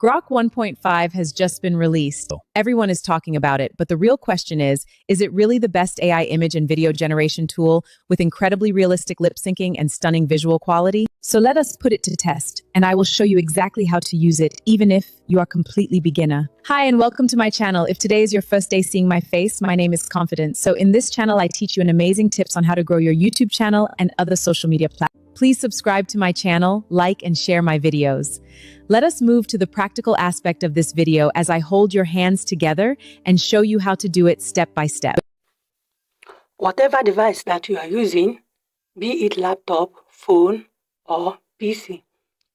Grok 1.5 has just been released. Everyone is talking about it, but the real question is it really the best AI image and video generation tool with incredibly realistic lip syncing and stunning visual quality? So let us put it to test, and I will show you exactly how to use it, even if you are completely beginner. Hi, and welcome to my channel. If today is your first day seeing my face, my name is Confidence. So in this channel, I teach you an amazing tips on how to grow your YouTube channel and other social media platforms. Please subscribe to my channel, like and share my videos. Let us move to the practical aspect of this video as I hold your hands together and show you how to do it step by step. Whatever device that you are using, be it laptop, phone, or PC,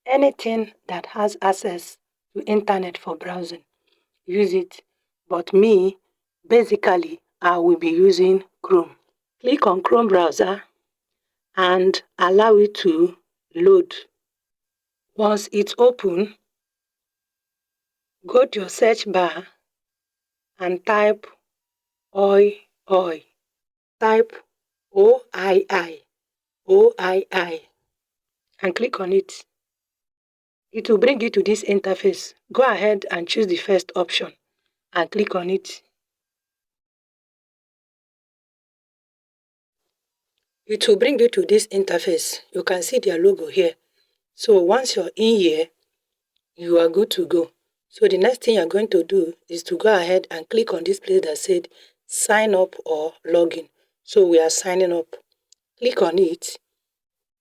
anything that has access to internet for browsing, use it. But me, basically, I will be using Chrome. Click on Chrome browser and allow it to load. Once it's open, go to your search bar and type OI. Type OII and click on it. It will bring you to this interface. Go ahead and choose the first option and click on it. It will bring you to this interface. You can see their logo here. So once you're in here, you are good to go. So the next thing you're going to do is to go ahead and click on this place that said sign up or login. So we are signing up. Click on it.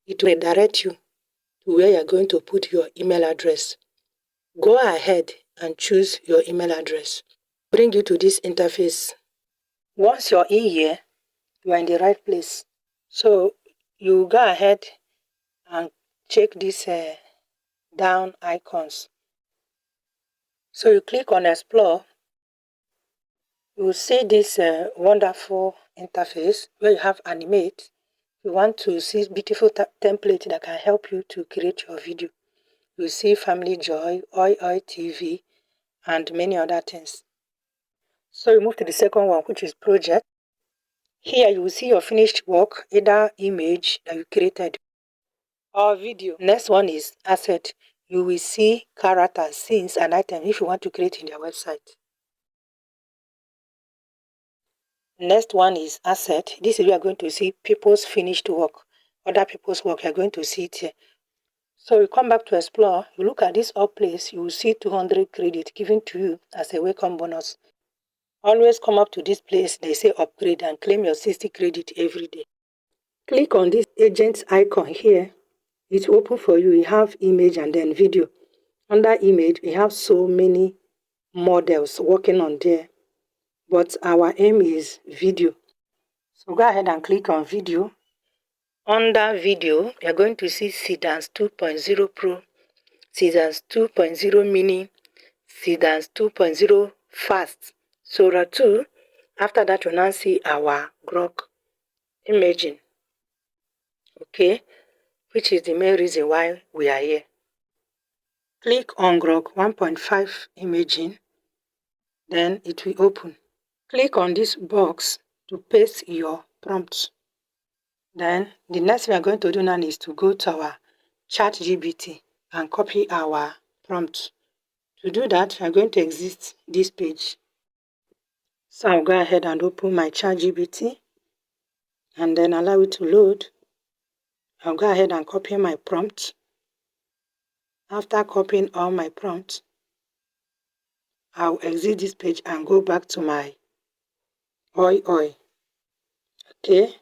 It will redirect you to where you're going to put your email address. Go ahead and choose your email address. Bring you to this interface. Once you're in here, you are in the right place. So you go ahead and check these down icons. So you click on Explore. You will see this wonderful interface where you have Animate. You want to see beautiful template that can help you to create your video. You see Family Joy, OI TV, and many other things. So you move to the second one, which is Project. Here you will see your finished work, either image that you created or video. Next one is Asset. You will see characters, scenes, and items if you want to create in their website. Next one is Asset. This is where you are going to see people's finished work, other people's work. You are going to see it here. So you come back to Explore. You look at this up place. You will see 200 credit given to you as a welcome bonus. Always come up to this place, they say upgrade and claim your 60 credit every day. Click on this agent icon here. It's open for you. You have image and then video. Under image, we have so many models working on there. But our aim is video. So go ahead and click on video. Under video, you're going to see Sedans 2.0 Pro, Sedans 2.0 Mini, Sedans 2.0 Fast. Sora 2, after that you'll now see our Grok imaging, okay, which is the main reason why we are here. Click on Grok 1.5 imaging, then it will open. Click on this box to paste your prompts. Then the next thing we are going to do now is to go to our ChatGPT and copy our prompt. To do that, we are going to exit this page. So I'll go ahead and open my ChatGPT and then allow it to load. I'll go ahead and copy my prompt. After copying all my prompts, I'll exit this page and go back to my OI. Okay.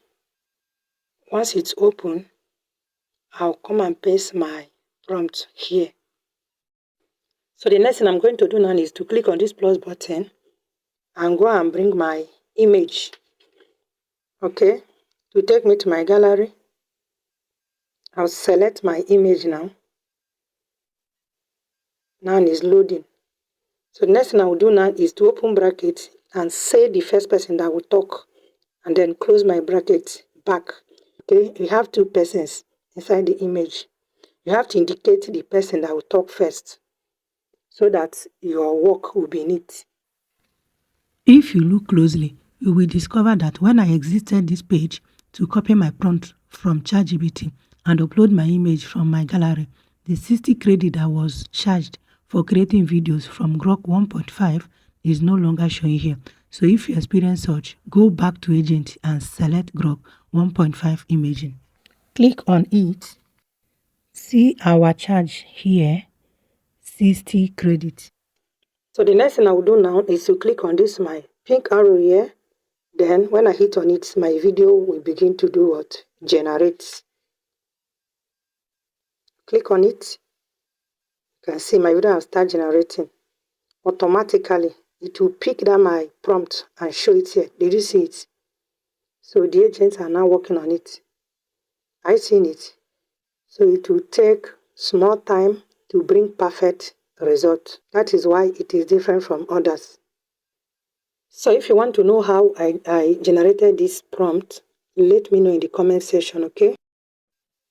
Once it's open, I'll come and paste my prompt here. So the next thing I'm going to do now is to click on this plus button and go and bring my image. Okay. To take me to my gallery, I'll select my image now. Now it's loading. So the next thing I will do now is to open bracket and say the first person that will talk and then close my bracket back. Okay, you have two persons inside the image. You have to indicate the person that will talk first so that your work will be neat. If you look closely, you will discover that when I exited this page to copy my prompt from ChatGPT and upload my image from my gallery, the 60 credit that was charged for creating videos from Grok 1.5 is no longer showing here. So if you experience such, go back to Agent and select Grok 1.5 imaging. Click on it. See our charge here, 60 credits. So the next thing I will do now is to click on this my pink arrow here. Then when I hit on it, my video will begin to do what? Generate. Click on it. You can see my video will start generating. Automatically, it will pick that my prompt and show it here. Did you see it? So the agents are now working on it. I seen it. So it will take small time to bring perfect result. That is why it is different from others. So if you want to know how I generated this prompt, let me know in the comment section, okay?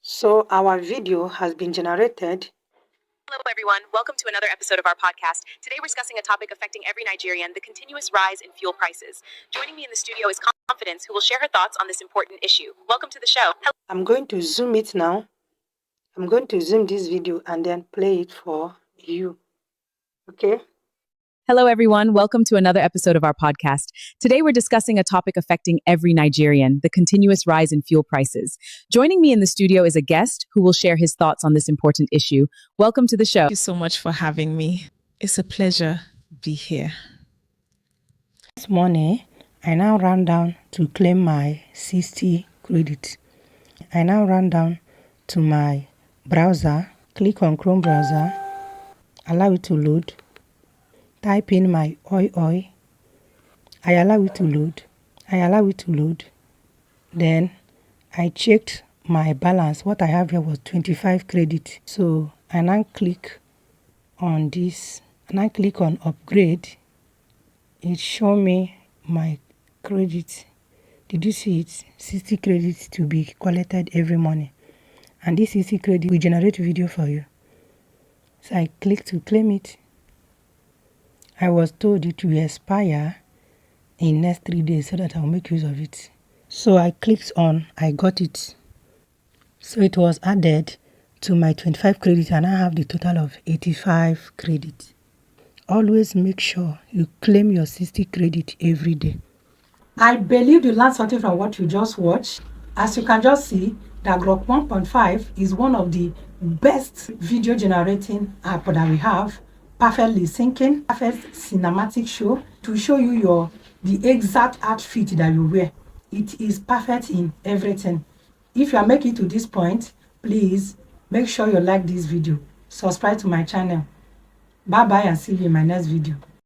So our video has been generated. Hello, everyone. Welcome to another episode of our podcast. Today, we're discussing a topic affecting every Nigerian, the continuous rise in fuel prices. Joining me in the studio is Confidence, who will share her thoughts on this important issue. Welcome to the show. I'm going to zoom it now. I'm going to zoom this video and then play it for you, okay? Hello, everyone. Welcome to another episode of our podcast. Today, we're discussing a topic affecting every Nigerian, the continuous rise in fuel prices. Joining me in the studio is a guest who will share his thoughts on this important issue. Welcome to the show. Thank you so much for having me. It's a pleasure to be here. This morning, I now ran down to claim my 60 credits. I now ran down to my browser, click on Chrome browser, allow it to load, type in my oi. I allow it to load. Then I checked my balance. What I have here was 25 credits. So I now click on this and I click on upgrade. It show me my credits. Did you see it? 60 credits to be collected every morning. And this 60 credit will generate video for you. So I click to claim it. I was told it will expire in next 3 days so that I'll make use of it. So I clicked on, I got it. So it was added to my 25 credits and I have the total of 85 credits. Always make sure you claim your 60 credit every day. I believe you learned something from what you just watched. As you can just see, that Grok 1.5 is one of the best video generating app that we have. Perfectly syncing, perfect cinematic show to show you the exact outfit that you wear. It is perfect in everything. If you are making it to this point, please make sure you like this video. Subscribe to my channel. Bye bye and see you in my next video.